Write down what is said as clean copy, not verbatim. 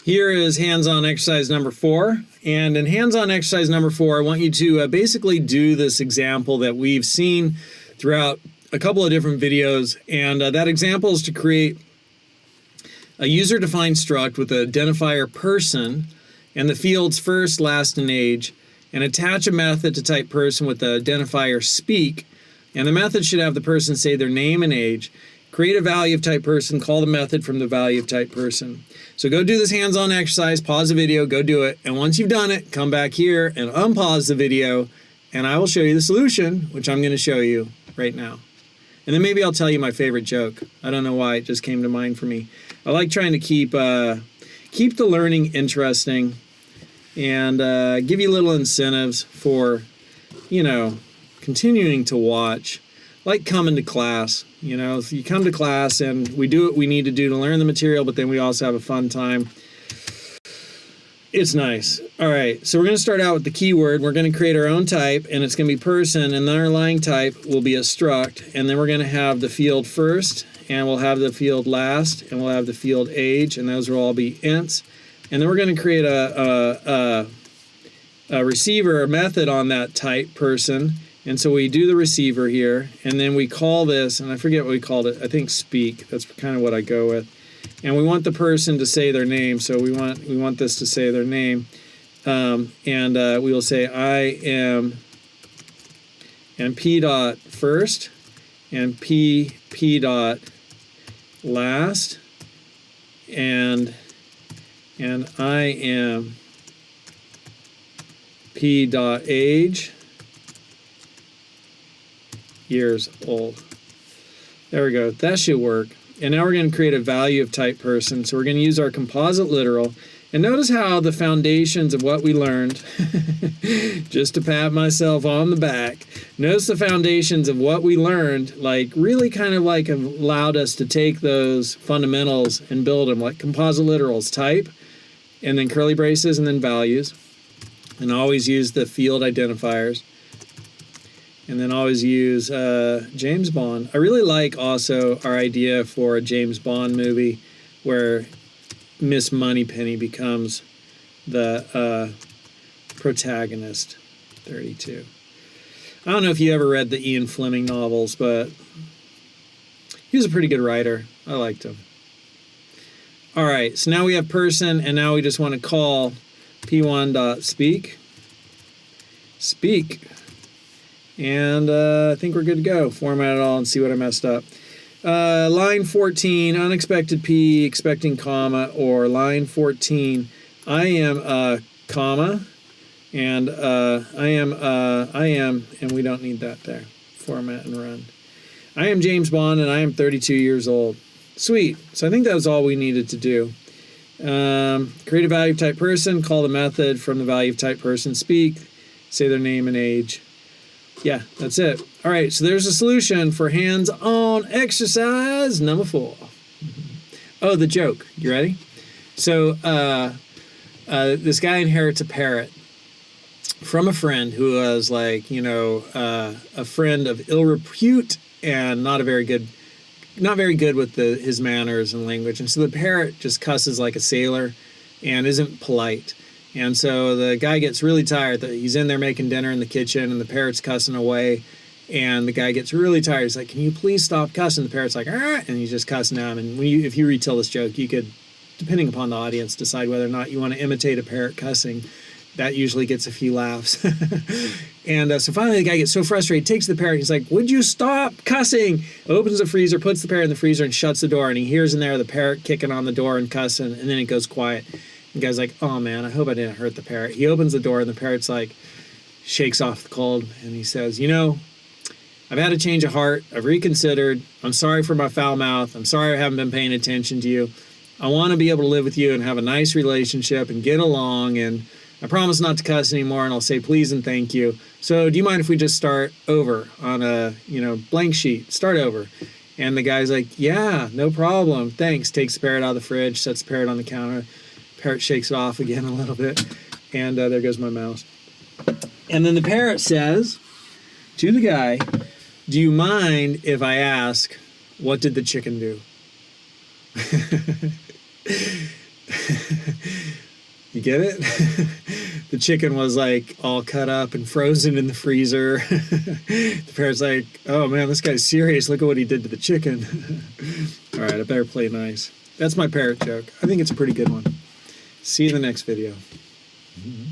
Here is hands-on exercise number 4. And in hands-on exercise number 4, I want you to basically do this example that we've seen throughout a couple of different videos. And that example is to create a user-defined struct with an identifier person and the fields first, last, and age, and attach a method to type person with the identifier speak. And the method should have the person say their name and age. Create a value of type person, call the method from the value of type person. So go do this hands-on exercise, pause the video, go do it. And once you've done it, come back here and unpause the video, and I will show you the solution, which I'm going to show you right now. And then maybe I'll tell you my favorite joke. I don't know why, it just came to mind for me. I like trying to keep the learning interesting and give you little incentives for, continuing to watch. Like coming to class, if you come to class and we do what we need to do to learn the material, but then we also have a fun time. It's nice. All right, so we're going to start out with the keyword. We're going to create our own type, and it's going to be person, and the underlying type will be a struct, and then we're going to have the field first, and we'll have the field last, and we'll have the field age, and those will all be ints. And then we're going to create a receiver, a method on that type person. And so we do the receiver here, and then we call this, and I forget what we called it, I think speak, that's kind of what I go with. And we want the person to say their name, so we want this to say their name. We will say I am, and P dot first, and P dot last, and I am P dot age, years old. There we go. That should work. And now we're going to create a value of type person. So we're going to use our composite literal. And notice how the foundations of what we learned, just to pat myself on the back, notice the foundations of what we learned, really kind of allowed us to take those fundamentals and build them, like composite literals, type, and then curly braces, and then values. And always use the field identifiers. And then always use James Bond. I really like also our idea for a James Bond movie where Miss Moneypenny becomes the protagonist. 32. I don't know if you ever read the Ian Fleming novels, but he was a pretty good writer. I liked him. All right, so now we have person, and now we just want to call p1.speak. Speak. And I think we're good to go. Format it all and see what I messed up. Line 14, unexpected P, expecting comma, or line 14, I am comma, and I am, and we don't need that there. Format and run. I am James Bond, and I am 32 years old. Sweet. So I think that was all we needed to do. Create a value of type person, call the method from the value of type person, speak, say their name and age. Yeah, that's it. All right, so there's a solution for hands-on exercise number 4. Oh, the joke. You ready? So this guy inherits a parrot from a friend who was a friend of ill repute and not very good with his manners and language. And so the parrot just cusses like a sailor and isn't polite. And so the guy gets really tired. He's in there making dinner in the kitchen, and the parrot's cussing away. And the guy gets really tired. He's like, "Can you please stop cussing?" The parrot's like, "Ah," and he's just cussing at him. And if you retell this joke, you could, depending upon the audience, decide whether or not you want to imitate a parrot cussing. That usually gets a few laughs. And so finally the guy gets so frustrated, takes the parrot. He's like, "Would you stop cussing?" Opens the freezer, puts the parrot in the freezer, and shuts the door. And he hears in there the parrot kicking on the door and cussing. And then it goes quiet. The guy's like, "Oh man, I hope I didn't hurt the parrot." He opens the door and the parrot's shakes off the cold, and he says, "I've had a change of heart. I've reconsidered. I'm sorry for my foul mouth. I'm sorry I haven't been paying attention to you. I want to be able to live with you and have a nice relationship and get along, and I promise not to cuss anymore, and I'll say please and thank you. So do you mind if we just start over on a, blank sheet? Start over." And the guy's like, "Yeah, no problem. Thanks." Takes the parrot out of the fridge, sets the parrot on the counter. Parrot shakes it off again a little bit, and there goes my mouse. And then the parrot says to the guy, "Do you mind if I ask, what did the chicken do?" You get it? The chicken was like all cut up and frozen in the freezer. The parrot's like, oh man, this guy's serious. Look at what he did to the chicken. All right, I better play nice. That's my parrot joke. I think it's a pretty good one. See you in the next video. Mm-hmm.